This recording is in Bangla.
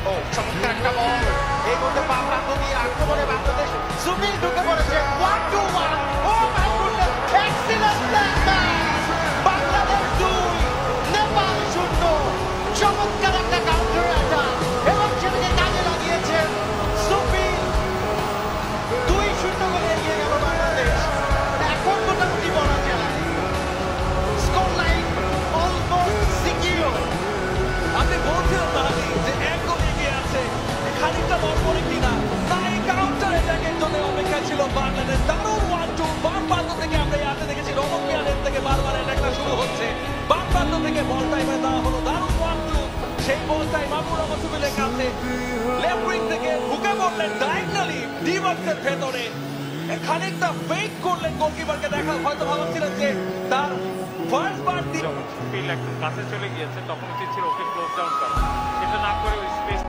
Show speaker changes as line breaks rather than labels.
ও চমৎকার একটা বল এই মুহূর্তে পা প্রান্ত দিয়ে আক্রমণে বাংলাদেশ সুনীল ঢুকে পড়েছে 1-2-1 oh my goodness excellent place Bangladesh 2 Nepal 0 চমৎকার একটা কাউন্টার অ্যাটাক এবং সেটাকে কাজে লাগিয়েছেন সুনীল 2-0 গোলে এগিয়ে গেল বাংলাদেশ এখন মোটামুটি বলা যায় স্কোর লাইন অলমোস্ট সিকিউর
আপনি বলছিলেন তাহলে যে এক গোল এগিয়ে আছে খানিকটা নড়বড়ে কিনা তাই কাউন্টার অ্যাটাকের জন্য অপেক্ষা ছিল বাংলাদেশ দারুণ 1-2 বাম প্রান্ত থেকে আমরা হাতে দেখেছি রনক মিয়ানের থেকে বারবার অ্যাটাকটা শুরু হচ্ছে বাম প্রান্ত থেকে বলটা এবার দেওয়া হলো দারুণ 1-2 সেই বলটাই মামুর রহমান সুবিলের কাছে লেফট উইং থেকে ঢুকে পড়লেন ডায়াগনালি ডি বক্সের ভেতরে খানিকটা ফেক করলেন গোলকিপারকে দেখা হয়তো ভাবছিলেন যে তার ফার্স্ট বার
ফিল্ড একদম কাছে চলে গিয়েছে তখন উচিত ছিল ওকে ক্লোজ ডাউন করা সেটা না করে